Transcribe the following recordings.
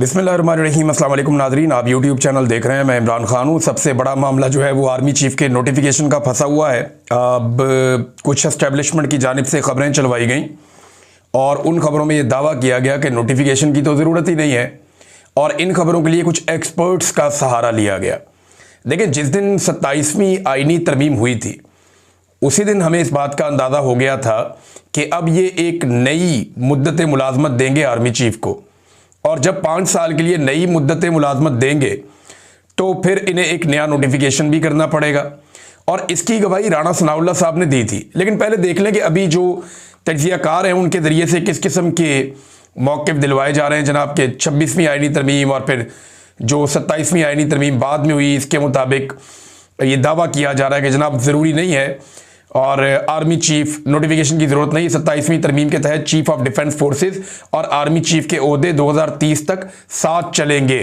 बिस्मिल्लाहिर्रहमानिर्रहीम। अस्सलाम वालेकुम नाज़रीन, आप यूट्यूब चैनल देख रहे हैं। मैं इमरान खान हूँ। सबसे बड़ा मामला जो है वो आर्मी चीफ़ के नोटिफिकेशन का फंसा हुआ है। अब कुछ एस्टेब्लिशमेंट की जानिब से ख़बरें चलवाई गई और उन खबरों में ये दावा किया गया कि नोटिफिकेशन की तो ज़रूरत ही नहीं है और इन खबरों के लिए कुछ एक्सपर्ट्स का सहारा लिया गया। देखिए, जिस दिन 27वीं आईनी तरमीम हुई थी उसी दिन हमें इस बात का अंदाज़ा हो गया था कि अब ये एक नई मुद्दत मुलाजमत देंगे आर्मी चीफ़ को, और जब 5 साल के लिए नई मुद्दत मुलाजमत देंगे तो फिर इन्हें एक नया नोटिफिकेशन भी करना पड़ेगा। और इसकी गवाही राणा सनाउल्लाह साहब ने दी थी। लेकिन पहले देख लें कि अभी जो तज्ज़ियाकार हैं उनके ज़रिए से किस किस्म के मौक़िफ़ दिलवाए जा रहे हैं जनाब के 26वीं आईनी तरमीम और फिर जो 27वीं आईनी तरमीम बाद में हुई, इसके मुताबिक ये दावा किया जा रहा है कि जनाब ज़रूरी नहीं है और आर्मी चीफ नोटिफिकेशन की ज़रूरत नहीं। 27वीं तरमीम के तहत चीफ ऑफ डिफेंस फोर्सेस और आर्मी चीफ के ओहदे 2030 तक साथ चलेंगे।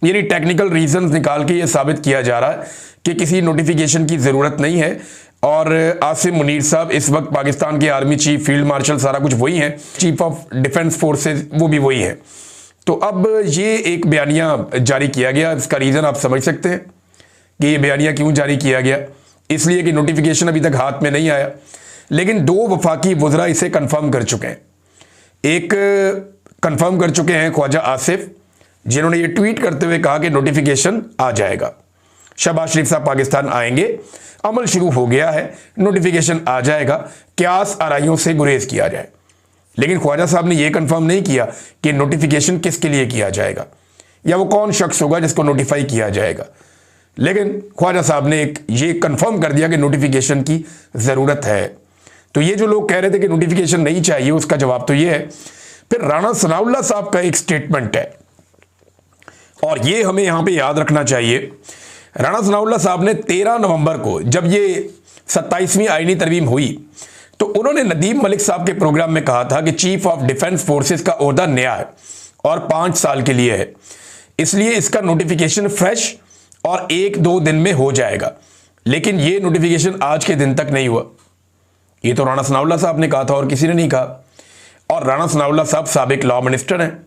यानी टेक्निकल रीजंस निकाल के ये साबित किया जा रहा है कि किसी नोटिफिकेशन की ज़रूरत नहीं है। और आसिम मुनीर साहब इस वक्त पाकिस्तान के आर्मी चीफ, फील्ड मार्शल, सारा कुछ वही हैं, चीफ ऑफ डिफेंस फोर्सेज वो भी वही हैं। तो अब ये एक बयानिया जारी किया गया। इसका रीज़न आप समझ सकते हैं कि ये बयानिया क्यों जारी किया गया। इसलिए कि नोटिफिकेशन अभी तक हाथ में नहीं आया, लेकिन 2 वफाकी वज़रा इसे कंफर्म कर चुके हैं। एक कंफर्म कर चुके हैं ख्वाजा आसिफ, जिन्होंने ये ट्वीट करते हुए कहा कि नोटिफिकेशन आ जाएगा, शहबाज शरीफ साहब पाकिस्तान आएंगे, अमल शुरू हो गया है, नोटिफिकेशन आ जाएगा, क्यास आराइयों से गुरेज किया जाए। लेकिन ख्वाजा साहब ने यह कंफर्म नहीं किया कि नोटिफिकेशन किसके लिए किया जाएगा या वो कौन शख्स होगा जिसको नोटिफाई किया जाएगा। लेकिन ख्वाजा साहब ने ये कंफर्म कर दिया कि नोटिफिकेशन की ज़रूरत है। तो ये जो लोग कह रहे थे कि नोटिफिकेशन नहीं चाहिए, उसका जवाब तो ये है। फिर राणा सनाउल्लाह साहब का एक स्टेटमेंट है और ये हमें यहाँ पे याद रखना चाहिए। राणा सनाउल्लाह साहब ने 13 नवंबर को, जब ये 27वीं आईनी तरमीम हुई, तो उन्होंने नदीम मलिक साहब के प्रोग्राम में कहा था कि चीफ ऑफ डिफेंस फोर्सेस का ओहदा नया है और 5 साल के लिए है, इसलिए इसका नोटिफिकेशन फ्रेश और 1-2 दिन में हो जाएगा। लेकिन ये नोटिफिकेशन आज के दिन तक नहीं हुआ। ये तो राणा सनाउल्लाह साहब ने कहा था और किसी ने नहीं कहा। और राणा सनाउल्लाह साहब साबिक लॉ मिनिस्टर हैं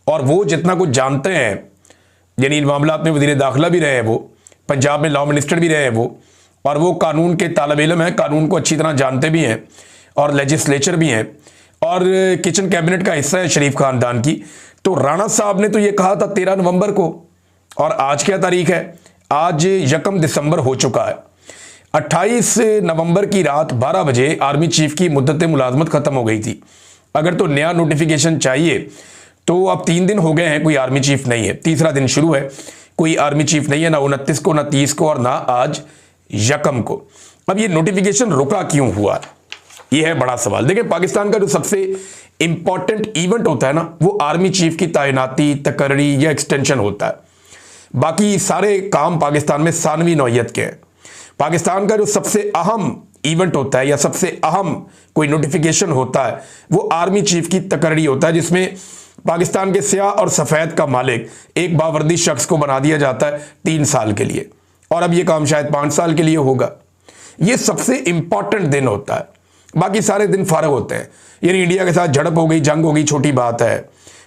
और वो जितना कुछ जानते हैं, यानी इन मामलात में वज़ीर दाखिला भी रहे हैं, वो पंजाब में लॉ मिनिस्टर भी रहे हैं वो, और वो कानून के तालिब इल्म हैं, कानून को अच्छी तरह जानते भी हैं और लेजिस्लेचर भी हैं और किचन कैबिनेट का हिस्सा है शरीफ खानदान की। तो राणा साहब ने तो ये कहा था 13 नवंबर को, और आज क्या तारीख है? आज 1 दिसंबर हो चुका है। 28 नवंबर की रात 12 बजे आर्मी चीफ की मुद्दत मुलाजमत ख़त्म हो गई थी। अगर तो नया नोटिफिकेशन चाहिए तो अब 3 दिन हो गए हैं, कोई आर्मी चीफ नहीं है। तीसरा दिन शुरू है, कोई आर्मी चीफ नहीं है, ना 29 को, ना 30 को और ना आज 1 को। अब ये नोटिफिकेशन रुका क्यों हुआ, ये है बड़ा सवाल। देखिए, पाकिस्तान का जो सबसे इंपॉर्टेंट इवेंट होता है ना, वो आर्मी चीफ की तैनाती, तकर्री या एक्सटेंशन होता है। बाकी सारे काम पाकिस्तान में सानवी नौयत के हैं। पाकिस्तान का जो सबसे अहम इवेंट होता है या सबसे अहम कोई नोटिफिकेशन होता है वो आर्मी चीफ की तकर्री होता है, जिसमें पाकिस्तान के स्याह और सफ़ेद का मालिक एक बावर्दी शख्स को बना दिया जाता है 3 साल के लिए, और अब ये काम शायद 5 साल के लिए होगा। ये सबसे इंपॉर्टेंट दिन होता है, बाकी सारे दिन फारग होते हैं। यानी इंडिया के साथ झड़प हो गई, जंग हो गई, छोटी बात है।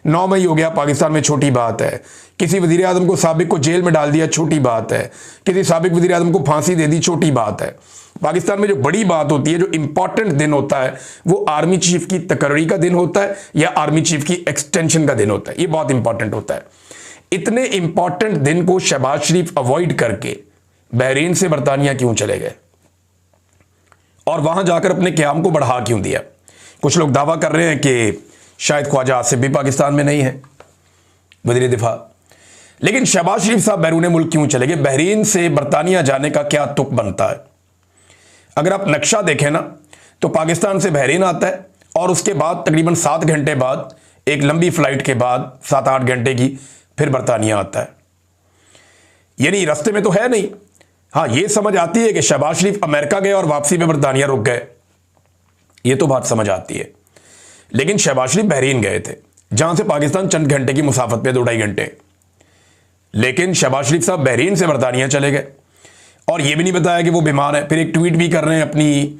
9 मई हो गया पाकिस्तान में, छोटी बात है। किसी वज़ीर आज़म को साबिक को जेल में डाल दिया, छोटी बात है। किसी साबिक वज़ीर आज़म को फांसी दे दी, छोटी बात है। पाकिस्तान में जो बड़ी बात होती है, जो इंपॉर्टेंट दिन होता है, वो आर्मी चीफ की तकर्री का दिन होता है या आर्मी चीफ की एक्सटेंशन का दिन होता है। ये बहुत इंपॉर्टेंट होता है। इतने इंपॉर्टेंट दिन को शहबाज शरीफ अवॉइड करके बहरीन से बरतानिया क्यों चले गए और वहां जाकर अपने क़याम को बढ़ा क्यों दिया? कुछ लोग दावा कर रहे हैं कि शायद ख्वाजा आसिफ भी पाकिस्तान में नहीं है, वज़ीर दिफा। लेकिन शहबाज शरीफ साहब बैरून मुल्क क्यों चले गए? बहरीन से बरतानिया जाने का क्या तुक बनता है? अगर आप नक्शा देखें ना, तो पाकिस्तान से बहरीन आता है और उसके बाद तकरीबन 7 घंटे बाद, एक लंबी फ्लाइट के बाद 7-8 घंटे की, फिर बरतानिया आता है। यानी रास्ते में तो है नहीं। हाँ, ये समझ आती है कि शहबाज शरीफ अमेरिका गए और वापसी में बरतानिया रुक गए, ये तो बात समझ आती है। लेकिन शहबाज शरीफ बहरीन गए थे, जहां से पाकिस्तान चंद घंटे की मुसाफत पे, 2-2.5 घंटे। लेकिन शहबाज शरीफ साहब बहरीन से बरतानिया चले गए और यह भी नहीं बताया कि वो बीमार है। फिर एक ट्वीट भी कर रहे हैं अपनी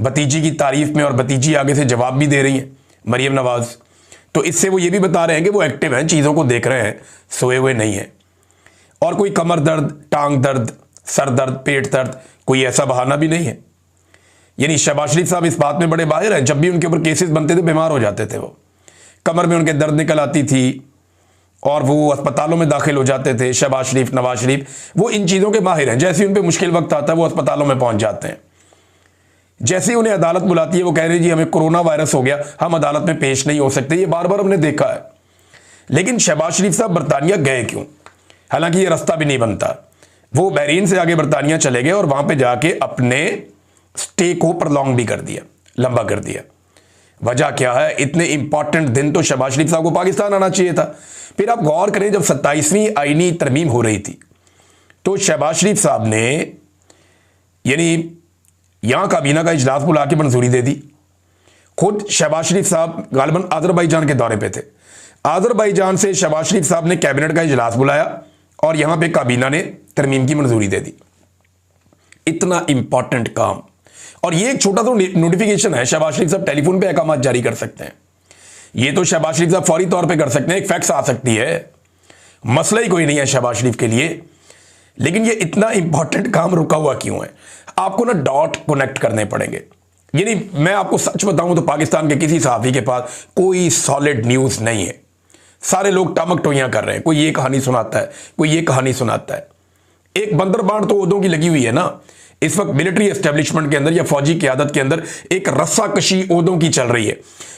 भतीजी की तारीफ में और भतीजी आगे से जवाब भी दे रही है, मरियम नवाज। तो इससे वो ये भी बता रहे हैं कि वो एक्टिव हैं, चीज़ों को देख रहे हैं, सोए हुए नहीं हैं। और कोई कमर दर्द, टांग दर्द, सर दर्द, पेट दर्द, कोई ऐसा बहाना भी नहीं है। यानी शहबाज शरीफ साहब इस बात में बड़े माहिर हैं, जब भी उनके ऊपर केसेस बनते थे बीमार हो जाते थे, वो कमर में उनके दर्द निकल आती थी और वो अस्पतालों में दाखिल हो जाते थे। शहबाज शरीफ, नवाज शरीफ, वो इन चीज़ों के माहिर हैं। जैसे ही उन पर मुश्किल वक्त आता है वो अस्पतालों में पहुंच जाते हैं। जैसे ही उन्हें अदालत बुलाती है वो कह रहे जी हमें कोरोना वायरस हो गया, हम अदालत में पेश नहीं हो सकते। ये बार बार हमने देखा है। लेकिन शहबाज शरीफ साहब बरतानिया गए क्यों? हालांकि ये रास्ता भी नहीं बनता। वो बहरीन से आगे बरतानिया चले गए और वहां पे जाके अपने स्टे को प्रलॉन्ग भी कर दिया, लंबा कर दिया। वजह क्या है? इतने इंपॉर्टेंट दिन तो शहबाज शरीफ साहब को पाकिस्तान आना चाहिए था। फिर आप गौर करें, जब 27वीं आईनी तरमीम हो रही थी तो शहबाज शरीफ साहब ने यानी यहां काबीना का इजलास बुला के मंजूरी दे दी। खुद शहबाज शरीफ साहब गालिबन आजरबाईजान के दौरे पे थे। आजरबाईजान से शहबाज शरीफ साहब ने कैबिनेट का इजलास बुलाया और यहां पे काबीना ने तरमीम की मंजूरी दे दी। इतना इंपॉर्टेंट काम। और ये एक छोटा तो नोटिफिकेशन है, शहबाज शरीफ साहब टेलीफोन पे अहकाम जारी कर सकते हैं। ये तो शहबाज शरीफ साहब फौरी तौर पे कर सकते हैं, एक फैक्स आ सकती है, मसला ही कोई नहीं है शहबाज शरीफ के लिए। लेकिन ये इतना इंपॉर्टेंट काम रुका हुआ क्यों है? आपको ना डॉट कनेक्ट करने पड़ेंगे। यानी मैं आपको सच बताऊं तो पाकिस्तान के किसी सहाफी के पास कोई सॉलिड न्यूज नहीं है। सारे लोग टामक टोइयां कर रहे हैं, कोई ये कहानी सुनाता है, कोई ये कहानी सुनाता है। एक बंदरबांट तो ओहदों की लगी हुई है ना। इस वक्त मिलिट्री एस्टेब्लिशमेंट के अंदर या फौजी क़यादत के अंदर एक रस्साकशी ओहदों की चल रही है,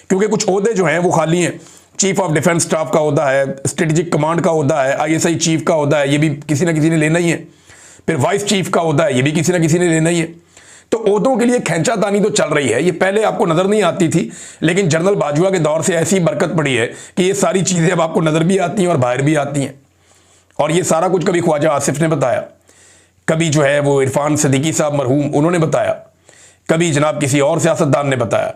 क्योंकि कुछ ओहदे जो हैं वो खाली हैं। चीफ ऑफ डिफेंस स्टाफ का ओहदा है, स्ट्रेटेजिक कमांड का ओहदा है, ISI चीफ का ओहदा है, ये भी किसी ना किसी ने लेना ही है। फिर वाइस चीफ का ओहदा है, ये भी किसी ना किसी ने लेना ही है। तो ओहदों के लिए खींचातानी तो चल रही है। ये पहले आपको नजर नहीं आती थी, लेकिन जनरल बाजवा के दौर से ऐसी बरकत पड़ी है कि ये सारी चीजें अब आपको नजर भी आती हैं और बाहर भी आती हैं। और ये सारा कुछ कभी ख्वाजा आसिफ ने बताया, कभी जो है वो इरफान सदीकी साहब मरहूम उन्होंने बताया, कभी जनाब किसी और सियासतदान ने बताया,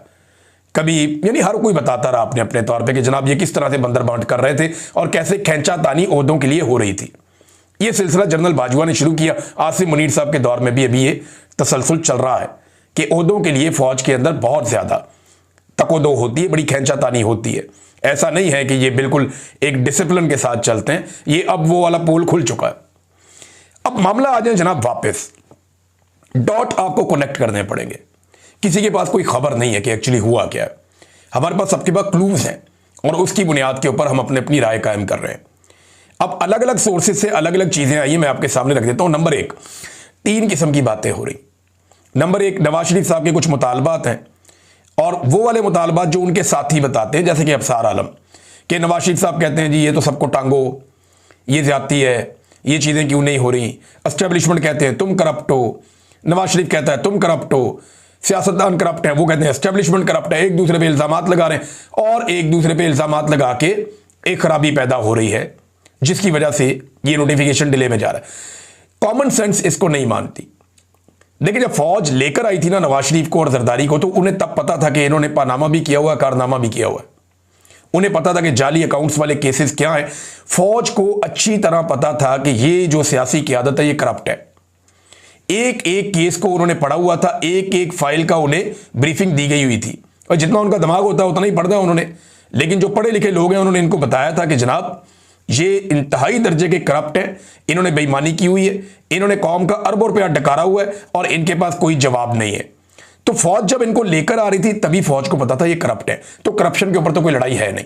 कभी यानी हर कोई बताता रहा अपने अपने तौर पे कि जनाब ये किस तरह से बंदर बांट कर रहे थे और कैसे खींचातानी ओहदों के लिए हो रही थी। ये सिलसिला जनरल बाजवा ने शुरू किया। आसिम मुनीर साहब के दौर में भी अभी ये तसलसल चल रहा है कि ओहदों के लिए फौज के अंदर बहुत ज्यादा तकोदो होती है, बड़ी खींचातानी होती है। ऐसा नहीं है कि ये बिल्कुल एक डिसिप्लिन के साथ चलते हैं। ये अब वो वाला पोल खुल चुका है। अब मामला आ जाए जनाब वापस, डॉट आपको कनेक्ट करने पड़ेंगे। किसी के पास कोई खबर नहीं है कि एक्चुअली हुआ क्या है। हमारे पास सबके पास क्लूज हैं और उसकी बुनियाद के ऊपर हम अपनी राय कायम कर रहे हैं। अब अलग अलग सोर्सेज से अलग अलग चीजें आई, मैं आपके सामने रख देता हूं। नंबर एक, 3 किस्म की बातें हो रही। नंबर एक, नवाज शरीफ साहब के कुछ मुतालबात हैं और वो वाले मुतालबात जो उनके साथी बताते हैं, जैसे कि अफसार आलम कि नवाज शरीफ साहब कहते हैं जी ये तो सबको टांगो, ये ज्यादती है, ये चीजें क्यों नहीं हो रही। एस्टेब्लिशमेंट कहते हैं तुम करप्ट हो, नवाज शरीफ कहता है तुम करप्ट हो, सियासतदान करप्ट है, वो कहते हैं एस्टेब्लिशमेंट करप्ट है। एक दूसरे पे इल्जामात लगा रहे हैं और एक दूसरे पे इल्जामात लगा के एक खराबी पैदा हो रही है, जिसकी वजह से ये नोटिफिकेशन डिले में जा रहा है। कॉमन सेंस इसको नहीं मानती। लेकिन जब फौज लेकर आई थी ना नवाज शरीफ को और जरदारी को, तो उन्हें तब पता था कि इन्होंने पानामा भी किया हुआ, कारनामा भी किया हुआ है। उन्हें पता था कि जाली अकाउंट्स वाले केसेस क्या हैं। फौज को अच्छी तरह पता था कि ये जो सियासी क़यादत है ये करप्ट है। एक एक केस को उन्होंने पढ़ा हुआ था, एक एक फाइल का उन्हें ब्रीफिंग दी गई हुई थी और जितना उनका दिमाग होता है उतना ही पढ़ना उन्होंने। लेकिन जो पढ़े लिखे लोग हैं उन्होंने इनको बताया था कि जनाब ये इंतहाई दर्जे के करप्ट हैं, इन्होंने बेईमानी की हुई है, इन्होंने कौम का अरबों रुपया डकारा हुआ है और इनके पास कोई जवाब नहीं है। तो फौज जब इनको लेकर आ रही थी तभी फौज को पता था ये करप्ट है, तो करप्शन के ऊपर तो कोई लड़ाई है नहीं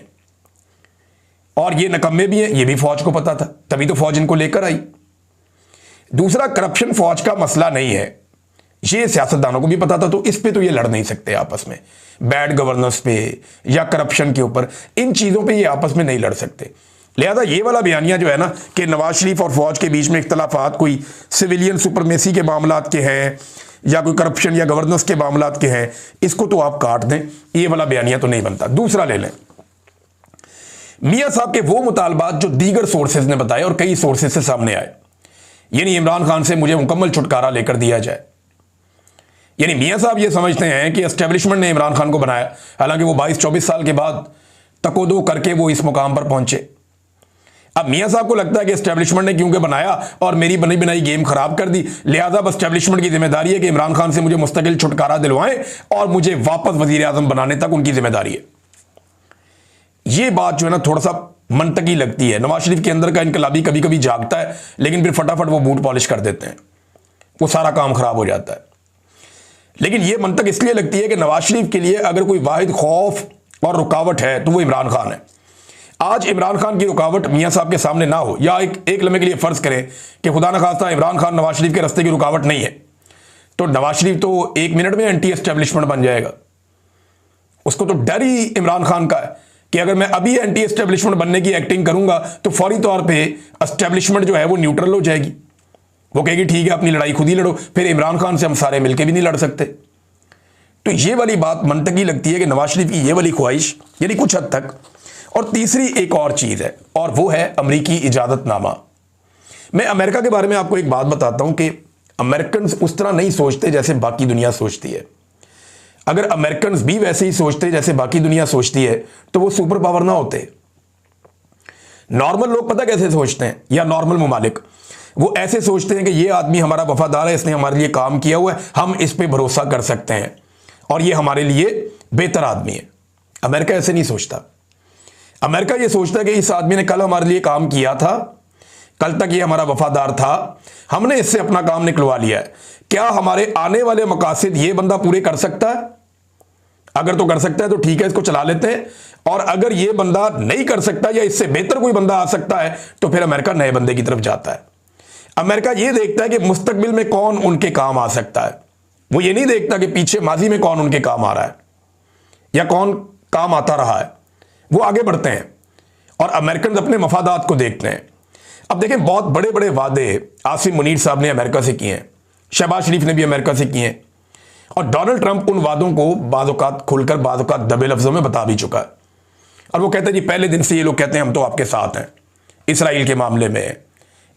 और ये नकम्मे भी हैं, ये भी फौज को पता था, तभी तो फौज इनको लेकर आई। दूसरा, करप्शन फौज का मसला नहीं है, ये सियासतदानों को भी पता था, तो इस पे तो ये लड़ नहीं सकते आपस में। बैड गवर्नेंस पे या करप्शन के ऊपर, इन चीजों पे ये आपस में नहीं लड़ सकते। लिहाजा ये वाला बयानिया जो है ना कि नवाज शरीफ और फौज के बीच में इख्तलाफात कोई सिविलियन सुपरमेसी के मामलात के हैं या कोई करप्शन या गवर्नेंस के मामलात के हैं, इसको तो आप काट दें, ये वाला बयानिया तो नहीं बनता। दूसरा ले लें, मियां साहब के वो मुतालबात जो दीगर सोर्सेज ने बताए और कई सोर्सेज से सामने आए, यानी इमरान खान से मुझे मुकम्मल छुटकारा लेकर दिया जाए। यानी मियां साहब ये समझते हैं कि एस्टेब्लिशमेंट ने इमरान खान को बनाया, हालांकि वो 22-24 साल के बाद तकोदो करके वो इस मुकाम पर पहुंचे। अब मियां साहब को लगता है कि एस्टेब्लिशमेंट ने क्योंकि बनाया और मेरी बनी बनाई गेम खराब कर दी, लिहाजा अब एस्टेब्लिशमेंट की जिम्मेदारी है कि इमरान खान से मुझे मुस्तकिल छुटकारा दिलवाएं और मुझे वापस वजीर आजम बनाने तक उनकी जिम्मेदारी है। ये बात जो है ना थोड़ा सा मंतकी लगती है। नवाज शरीफ के अंदर का इनकलाबी कभी कभी जागता है, लेकिन फिर फटाफट वो बूट पॉलिश कर देते हैं, वो सारा काम खराब हो जाता है। लेकिन ये मंतक इसलिए लगती है कि नवाज शरीफ के लिए अगर कोई वाहिद खौफ और रुकावट है तो वो इमरान खान है। आज इमरान खान की रुकावट मियां साहब के सामने ना हो, या एक लम्हे के लिए फर्ज करें कि खुदा न खास्ता इमरान खान नवाज शरीफ के रास्ते की रुकावट नहीं है, तो नवाज शरीफ तो 1 मिनट में एंटी एस्टेब्लिशमेंट बन जाएगा। उसको तो डर ही इमरान खान का है कि अगर मैं अभी एंटी एस्टेब्लिशमेंट बनने की एक्टिंग करूंगा तो फौरी तौर पे एस्टेब्लिशमेंट जो है वो न्यूट्रल हो जाएगी। वो कहेगी ठीक है अपनी लड़ाई खुद ही लड़ो, फिर इमरान खान से हम सारे मिलकर भी नहीं लड़ सकते। तो ये वाली बात मंतकी लगती है कि नवाज शरीफ की ये वाली ख्वाहिश, यानी कुछ हद तक। और तीसरी एक और चीज है, और वो है अमरीकी इजाजतनामा। मैं अमेरिका के बारे में आपको एक बात बताता हूं कि अमेरिकन उस तरह नहीं सोचते जैसे बाकी दुनिया सोचती है। अगर अमेरिकन भी वैसे ही सोचते जैसे बाकी दुनिया सोचती है तो वो सुपर पावर ना होते। नॉर्मल लोग पता कैसे सोचते हैं, या नॉर्मल ममालिक, वो ऐसे सोचते हैं कि ये आदमी हमारा वफादार है, इसने हमारे लिए काम किया हुआ है, हम इस पे भरोसा कर सकते हैं और ये हमारे लिए बेहतर आदमी है। अमेरिका ऐसे नहीं सोचता। अमेरिका ये सोचता है कि इस आदमी ने कल हमारे लिए काम किया था, कल तक ये हमारा वफादार था, हमने इससे अपना काम निकलवा लिया है, क्या हमारे आने वाले मकासद ये बंदा पूरे कर सकता है? अगर तो कर सकता है तो ठीक है, इसको चला लेते हैं, और अगर ये बंदा नहीं कर सकता या इससे बेहतर कोई बंदा आ सकता है तो फिर अमेरिका नए बंदे की तरफ जाता है। अमेरिका ये देखता है कि मुस्तकबिल में कौन उनके काम आ सकता है, वो ये नहीं देखता कि पीछे माजी में कौन उनके काम आ रहा है या कौन काम आता रहा है। वो आगे बढ़ते हैं और अमेरिकन अपने मफादात को देखते हैं। अब देखें, बहुत बड़े बड़े वादे आसिम मुनीर साहब ने अमेरिका से किए हैं, शहबाज शरीफ ने भी अमेरिका से किए हैं, और डोनाल्ड ट्रंप उन वादों को बाज़-औक़ात खुलकर बाज़-औक़ात दबे लफ्ज़ों में बता भी चुका है। और वो कहते हैं जी पहले दिन से ये लोग कहते हैं हम तो आपके साथ हैं इसराइल के मामले में,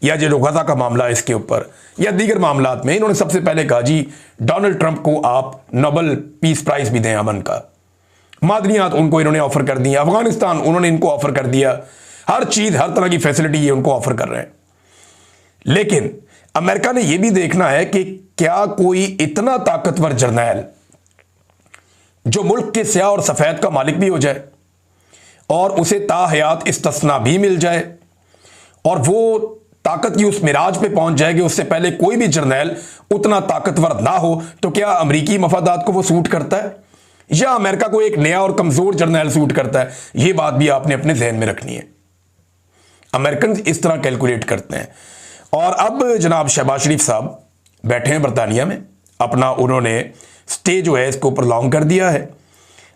या जो गज़ा का मामला है इसके ऊपर, या दीगर मामलात में। इन्होंने सबसे पहले कहा जी डोनाल्ड ट्रंप को आप नोबेल पीस प्राइज़ भी दें अमन का, मादनियात उनको इन्होंने ऑफर कर दी, अफगानिस्तान उन्होंने इनको ऑफर कर दिया, हर चीज़ हर तरह की फैसिलिटी ये उनको ऑफर कर रहे हैं। लेकिन अमेरिका ने यह भी देखना है कि क्या कोई इतना ताकतवर जर्नैल जो मुल्क के स्याह और सफेद का मालिक भी हो जाए और उसे ताहयात इस्तिस्ना भी मिल जाए और वो ताकत की उस मिराज पे पहुंच जाए कि उससे पहले कोई भी जर्नैल उतना ताकतवर ना हो, तो क्या अमरीकी मफादात को वो सूट करता है या अमेरिका को एक नया और कमजोर जर्नैल सूट करता है? यह बात भी आपने अपने जहन में रखनी है। अमेरिकन इस तरह कैलकुलेट करते हैं। और अब जनाब शहबाज शरीफ साहब बैठे हैं बरतानिया में, अपना उन्होंने स्टे जो है इसको ऊपर लॉन्ग कर दिया है,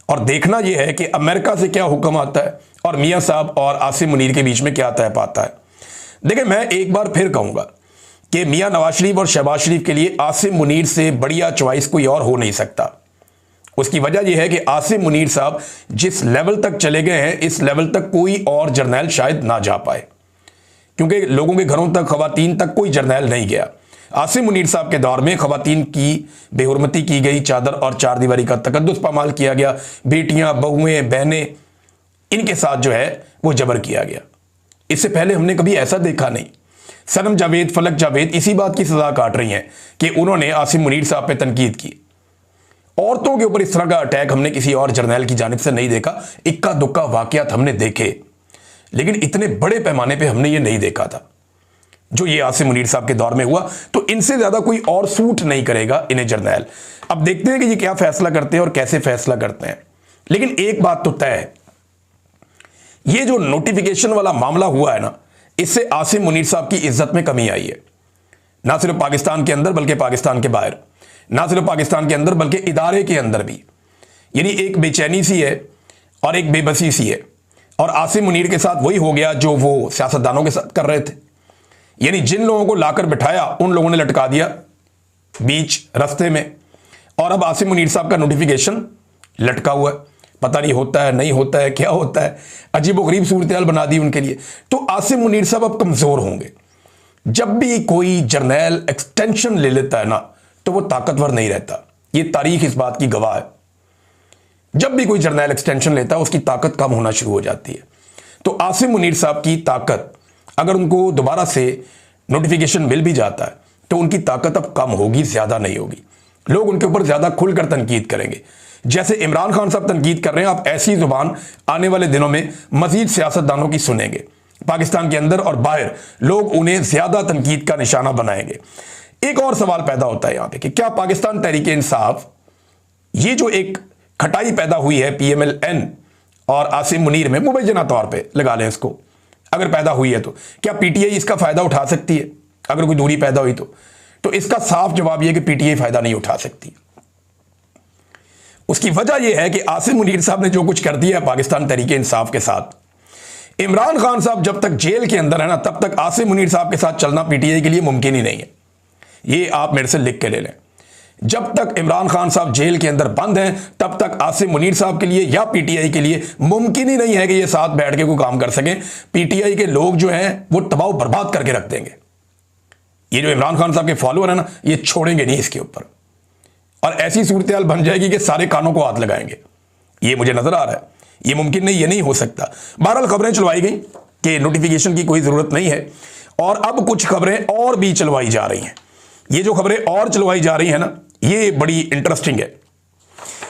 और देखना यह है कि अमेरिका से क्या हुक्म आता है और मियां साहब और आसिम मुनीर के बीच में क्या तय पाता है। देखिए, मैं एक बार फिर कहूंगा कि मियां नवाज शरीफ और शहबाज शरीफ के लिए आसिम मुनीर से बढ़िया चॉइस कोई और हो नहीं सकता। उसकी वजह यह है कि आसिम मुनीर साहब जिस लेवल तक चले गए हैं, इस लेवल तक कोई और जर्नैल शायद ना जा पाए, क्योंकि लोगों के घरों तक, खवातीन तक कोई जर्नैल नहीं गया। आसिम मुनीर साहब के दौर में खवातीन की बेहुरमती की गई, चादर और चार दीवारी का तकद्दुस पामाल किया गया, बेटियां, बहुएं, बहनें, इनके साथ जो है वो जबर किया गया। इससे पहले हमने कभी ऐसा देखा नहीं। सनम जावेद, फलक जावेद इसी बात की सजा काट रही हैं कि उन्होंने आसिम मुनीर साहब पे तनकीद की। औरतों के ऊपर इस तरह का अटैक हमने किसी और जर्नैल की जानिब से नहीं देखा। इक्का दुक्का वाकयात हमने देखे, लेकिन इतने बड़े पैमाने पे हमने ये नहीं देखा था जो ये आसिम मुनीर साहब के दौर में हुआ। तो इनसे ज्यादा कोई और सूट नहीं करेगा इन्हें जर्नैल। अब देखते हैं कि ये क्या फैसला करते हैं और कैसे फैसला करते हैं। लेकिन एक बात तो तय है, ये जो नोटिफिकेशन वाला मामला हुआ है ना, इससे आसिम मुनीर साहब की इज्जत में कमी आई है, ना सिर्फ पाकिस्तान के अंदर बल्कि पाकिस्तान के बाहर, ना सिर्फ पाकिस्तान के अंदर बल्कि इदारे के अंदर भी। यानी एक बेचैनी सी है और एक बेबसी सी है, और आसिम मुनीर के साथ वही हो गया जो वो सियासतदानों के साथ कर रहे थे। यानी जिन लोगों को लाकर बिठाया उन लोगों ने लटका दिया बीच रास्ते में, और अब आसिम मुनीर साहब का नोटिफिकेशन लटका हुआ है। पता नहीं होता है, नहीं होता है, क्या होता है, अजीबोगरीब सूरत बना दी उनके लिए। तो आसिम मुनीर साहब अब कमजोर होंगे। जब भी कोई जर्नैल एक्सटेंशन ले लेता है ना, तो वो ताकतवर नहीं रहता। ये तारीख इस बात की गवाह है। जब भी कोई जर्नैल एक्सटेंशन लेता है उसकी ताकत कम होना शुरू हो जाती है। तो आसिम मुनीर साहब की ताकत, अगर उनको दोबारा से नोटिफिकेशन मिल भी जाता है तो उनकी ताकत अब कम होगी, ज्यादा नहीं होगी। लोग उनके ऊपर ज्यादा खुलकर तनकीद करेंगे। जैसे इमरान खान साहब तनकीद कर रहे हैं, आप ऐसी जुबान आने वाले दिनों में मजीद सियासतदानों की सुनेंगे। पाकिस्तान के अंदर और बाहर लोग उन्हें ज्यादा तनकीद का निशाना बनाएंगे। एक और सवाल पैदा होता है यहां पे कि क्या पाकिस्तान तहरीक इंसाफ, ये जो एक खटाई पैदा हुई है PMLN और आसिम मुनीर में, मुबैना तौर पे लगा लें इसको, अगर पैदा हुई है तो क्या PTI इसका फायदा उठा सकती है? अगर कोई दूरी पैदा हुई तो इसका साफ जवाब यह कि PTI फायदा नहीं उठा सकती। उसकी वजह यह है कि आसिम मुनीर साहब ने जो कुछ कर दिया है पाकिस्तान तहरीक इंसाफ के साथ, इमरान खान साहब जब तक जेल के अंदर है ना, तब तक आसिम मुनीर साहब के साथ चलना PTI के लिए मुमकिन ही नहीं है। ये आप मेरे से लिख के ले लें। जब तक इमरान खान साहब जेल के अंदर बंद हैं, तब तक आसिम मुनीर साहब के लिए या PTI के लिए मुमकिन ही नहीं है कि ये साथ बैठ के कोई काम कर सकें। PTI के लोग जो हैं वो तबाह बर्बाद करके रख देंगे। ये जो इमरान खान साहब के फॉलोअर है ना, ये छोड़ेंगे नहीं इसके ऊपर, और ऐसी सूरत हाल बन जाएगी कि सारे कानों को हाथ लगाएंगे। ये मुझे नजर आ रहा है, ये मुमकिन नहीं, ये नहीं हो सकता। बहरहाल खबरें चलवाई गई कि नोटिफिकेशन की कोई जरूरत नहीं है, और अब कुछ खबरें और भी चलवाई जा रही हैं। ये जो खबरें और चलवाई जा रही हैं ना, ये बड़ी इंटरेस्टिंग है।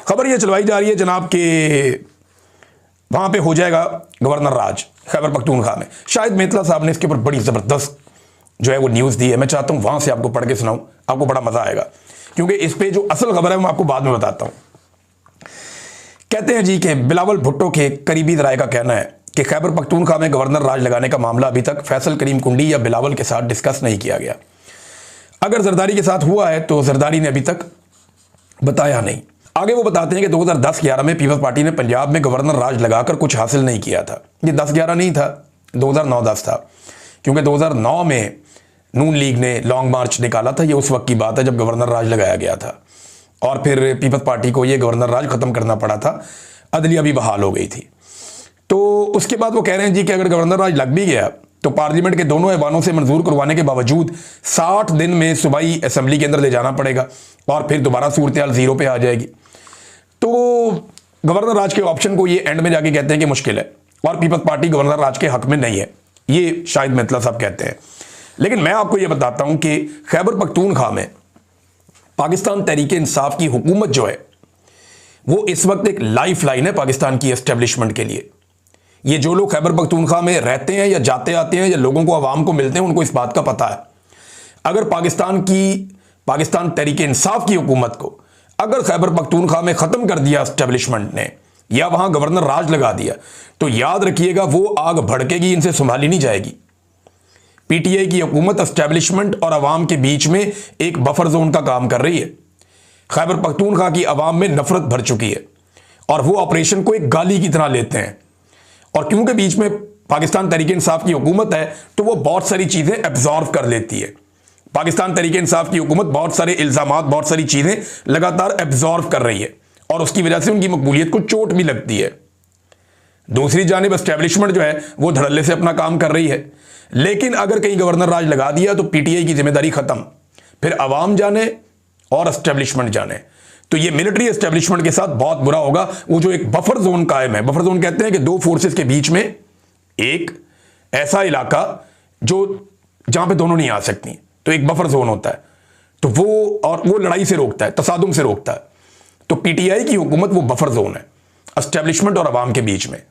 खबर ये चलवाई जा रही है जनाब के वहां पे हो जाएगा गवर्नर राज खैबर पख्तूनख्वा में। शाहिद मेतला साहब ने इसके ऊपर बड़ी जबरदस्त जो है वो न्यूज दी है। मैं चाहता हूं वहां से आपको पढ़ के सुनाऊं, आपको बड़ा मजा आएगा, क्योंकि इस पे जो असल खबर है मैं आपको बाद में बताता हूं। कहते हैं जी कि बिलावल भुट्टो के करीबी जराये का कहना है कि खैबर पख्तूनख्वा में गवर्नर राज लगाने का मामला अभी तक फैसल करीम कुंडी या बिलावल के साथ डिस्कस नहीं किया गया। अगर जरदारी के साथ हुआ है तो जरदारी ने अभी तक बताया नहीं। आगे वो बताते हैं कि 2010-11 में पीपल्स पार्टी ने पंजाब में गवर्नर राज लगाकर कुछ हासिल नहीं किया था। ये 10-11 नहीं था, 2009-10 था, क्योंकि 2009 में नून लीग ने लॉन्ग मार्च निकाला था। ये उस वक्त की बात है जब गवर्नर राज लगाया गया था, और फिर पीपल्स पार्टी को ये गवर्नर राज खत्म करना पड़ा था, अदलिया भी बहाल हो गई थी। तो उसके बाद वो कह रहे हैं जी कि अगर गवर्नर राज लग भी गया तो पार्लियामेंट के दोनों ऐवानों से मंजूर करवाने के बावजूद 60 दिन में सूबाई असेंबली के अंदर ले जाना पड़ेगा, और फिर दोबारा सूरत हाल जीरो पे आ जाएगी। तो गवर्नर राज के ऑप्शन को ये एंड में जाके कहते हैं कि मुश्किल है, और पीपल्स पार्टी गवर्नर राज के हक में नहीं है, ये शाहिद मेतला साहब कहते हैं। लेकिन मैं आपको ये बताता हूं कि खैबर पख्तूनख्वा में पाकिस्तान तहरीक इंसाफ की हुकूमत जो है वो इस वक्त एक लाइफ लाइन है पाकिस्तान की एस्टेब्लिशमेंट के लिए। ये जो लोग खैबर पख्तूनख्वा में रहते हैं या जाते आते हैं या लोगों को, आवाम को मिलते हैं, उनको इस बात का पता है। अगर पाकिस्तान तहरीक इंसाफ की हुकूमत को अगर खैबर पख्तूनख्वा में खत्म कर दिया एस्टेब्लिशमेंट ने, या वहां गवर्नर राज लगा दिया, तो याद रखिएगा वो आग भड़केगी, इनसे संभाली नहीं जाएगी। PTI की हुकूमत एस्टेब्लिशमेंट और अवाम के बीच में एक बफर जोन का काम कर रही है। खैबर पख्तूनख्वा की अवाम में नफरत भर चुकी है, और वो ऑपरेशन को एक गाली की तरह लेते हैं। और क्योंकि बीच में पाकिस्तान तहरीक इंसाफ की हुकूमत है, तो वो बहुत सारी चीजें एब्जॉर्व कर लेती है। पाकिस्तान तहरीक इंसाफ की हुकूमत बहुत सारे इल्जामात, बहुत सारी चीजें लगातार एब्जॉर्व कर रही है, और उसकी वजह से उनकी मकबूलियत को चोट भी लगती है। दूसरी जानिब एस्टेब्लिशमेंट जो है वो धड़ल्ले से अपना काम कर रही है। लेकिन अगर कहीं गवर्नर राज लगा दिया तो PTI की जिम्मेदारी खत्म, फिर अवाम जाने और एस्टेब्लिशमेंट जाने। तो ये मिलिट्री एस्टेब्लिशमेंट के साथ बहुत बुरा होगा। वो जो एक बफर जोन कायम है, बफर जोन कहते हैं कि दो फोर्सेस के बीच में एक ऐसा इलाका जहां पे दोनों नहीं आ सकती, तो एक बफर जोन होता है। तो वो लड़ाई से रोकता है, तसादुम से रोकता है। तो PTI की हुकूमत वो बफर जोन है एस्टेब्लिशमेंट और अवाम के बीच में।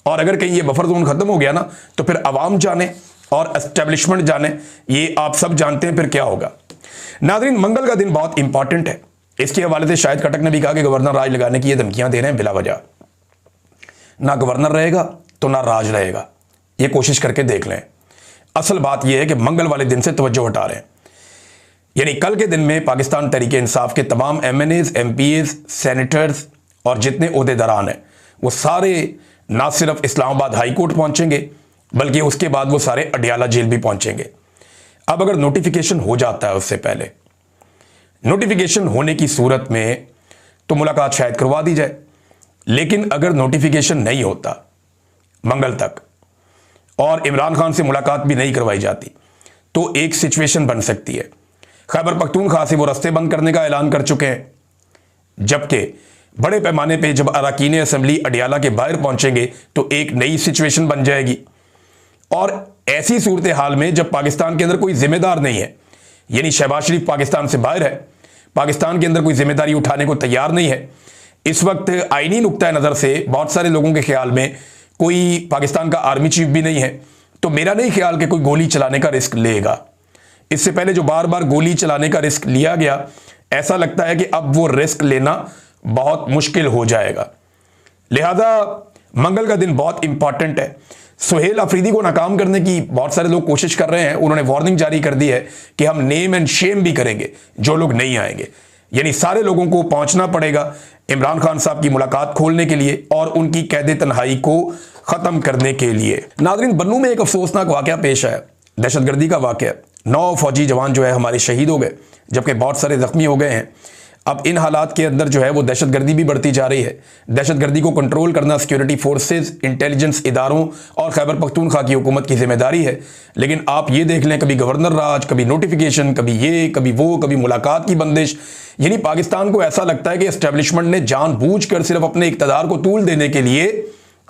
और अगर कहीं ये बफर जोन खत्म हो गया ना, तो फिर अवाम जाने और एस्टेब्लिशमेंट जाने, ये आप सब जानते हैं फिर क्या होगा। नाज़रीन, मंगल का दिन बहुत इंपॉर्टेंट है। इसके हवाले से शाहिद खटक ने भी कहा कि गवर्नर राज लगाने की ये धमकियां दे रहे हैं बिला वजह। ना गवर्नर रहेगा तो ना राज रहेगा, ये कोशिश करके देख लें। असल बात यह है कि मंगल वाले दिन से तवज्जो हटा रहे हैं। यानी कल के दिन में पाकिस्तान तहरीक इंसाफ के तमाम MNAs, MPAs, सेनेटर्स और जितने ओहदेदारान हैं, वो सारे ना सिर्फ इस्लामाबाद हाई कोर्ट पहुंचेंगे, बल्कि उसके बाद वो सारे अडियाला जेल भी पहुंचेंगे। अब अगर नोटिफिकेशन हो जाता है, उससे पहले नोटिफिकेशन होने की सूरत में तो मुलाकात शायद करवा दी जाए। लेकिन अगर नोटिफिकेशन नहीं होता मंगल तक और इमरान खान से मुलाकात भी नहीं करवाई जाती, तो एक सिचुएशन बन सकती है। खैबर पख्तूनख्वा से वो रास्ते बंद करने का ऐलान कर चुके हैं, जबकि बड़े पैमाने पे जब अरकान असेंबली अडियाला के बाहर पहुंचेंगे तो एक नई सिचुएशन बन जाएगी। और ऐसी सूरत हाल में जब पाकिस्तान के अंदर कोई जिम्मेदार नहीं है, यानी शहबाज शरीफ पाकिस्तान से बाहर है, पाकिस्तान के अंदर कोई जिम्मेदारी उठाने को तैयार नहीं है, इस वक्त आईनी नुक्ता नज़र से बहुत सारे लोगों के ख्याल में कोई पाकिस्तान का आर्मी चीफ भी नहीं है, तो मेरा नहीं ख्याल कि कोई गोली चलाने का रिस्क लेगा। इससे पहले जो बार बार गोली चलाने का रिस्क लिया गया, ऐसा लगता है कि अब वो रिस्क लेना बहुत मुश्किल हो जाएगा। लिहाजा मंगल का दिन बहुत इंपॉर्टेंट है। सुहेल अफरीदी को नाकाम करने की बहुत सारे लोग कोशिश कर रहे हैं। उन्होंने वार्निंग जारी कर दी है कि हम नेम एंड शेम भी करेंगे जो लोग नहीं आएंगे, यानी सारे लोगों को पहुंचना पड़ेगा इमरान खान साहब की मुलाकात खोलने के लिए और उनकी कैद तन्हाई को खत्म करने के लिए। नाज़रीन, बन्नू में एक अफसोसनाक वाकया पेश आया, दहशतगर्दी का वाकया। 9 फौजी जवान जो है हमारे शहीद हो गए, जबकि बहुत सारे जख्मी हो गए हैं। अब इन हालात के अंदर जो है वो दहशतगर्दी भी बढ़ती जा रही है। दहशतगर्दी को कंट्रोल करना सिक्योरिटी फोर्सेस, इंटेलिजेंस इदारों और खैबर पख्तूनख्वा की हुकूमत की जिम्मेदारी है। लेकिन आप ये देख लें, कभी गवर्नर राज, कभी नोटिफिकेशन, कभी ये, कभी वो, कभी मुलाकात की बंदिश। यानी पाकिस्तान को ऐसा लगता है कि एस्टेब्लिशमेंट ने जानबूझकर सिर्फ अपने इक़्तिदार को तूल देने के लिए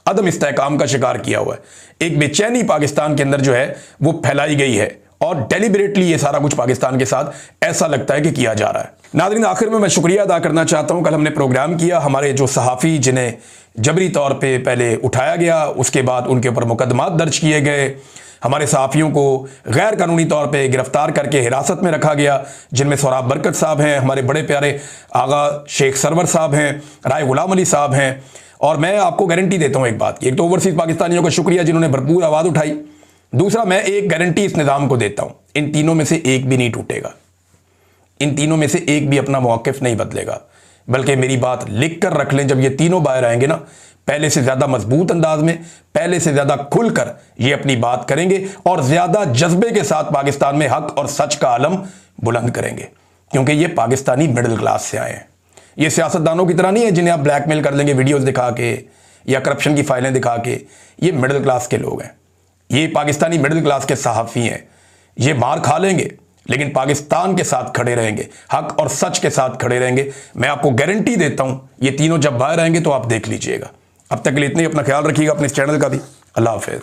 अदम इस्तेहकाम का शिकार किया हुआ है। एक बेचैनी पाकिस्तान के अंदर जो है वो फैलाई गई है और डेलिबरेटली ये सारा कुछ पाकिस्तान के साथ ऐसा लगता है कि किया जा रहा है। नाज़रीन, आखिर में मैं शुक्रिया अदा करना चाहता हूं। कल हमने प्रोग्राम किया, हमारे जो सहाफ़ी जिन्हें जबरी तौर पे पहले उठाया गया, उसके बाद उनके ऊपर मुकदमात दर्ज किए गए, हमारे सहाफ़ियों को गैर कानूनी तौर पे गिरफ्तार करके हिरासत में रखा गया, जिनमें सोराब बरकत साहब हैं, हमारे बड़े प्यारे आगा शेख सरवर साहब हैं, राय गुलाम अली साहब हैं। और मैं आपको गारंटी देता हूँ एक बात, एक तो ओवरसीज़ पाकिस्तानियों का शुक्रिया जिन्होंने भरपूर आवाज़ उठाई। दूसरा, मैं एक गारंटी इस निज़ाम को देता हूं, इन तीनों में से एक भी नहीं टूटेगा, इन तीनों में से एक भी अपना मौक़िफ़ नहीं बदलेगा। बल्कि मेरी बात लिख कर रख लें, जब ये तीनों बाहर आएंगे ना, पहले से ज़्यादा मजबूत अंदाज में, पहले से ज़्यादा खुलकर ये अपनी बात करेंगे और ज़्यादा जज्बे के साथ पाकिस्तान में हक और सच का आलम बुलंद करेंगे। क्योंकि ये पाकिस्तानी मिडिल क्लास से आए हैं। ये सियासतदानों की तरह नहीं है जिन्हें आप ब्लैकमेल कर लेंगे वीडियोज़ दिखा के या करप्शन की फाइलें दिखा के। ये मिडिल क्लास के लोग हैं, ये पाकिस्तानी मिडिल क्लास के सहाफ़ी हैं। ये मार खा लेंगे लेकिन पाकिस्तान के साथ खड़े रहेंगे, हक और सच के साथ खड़े रहेंगे। मैं आपको गारंटी देता हूं, ये तीनों जब बाहर आएंगे तो आप देख लीजिएगा। अब तक के लिए इतने ही, अपना ख्याल रखिएगा, अपने इस चैनल का भी। अल्लाह हाफ़िज़।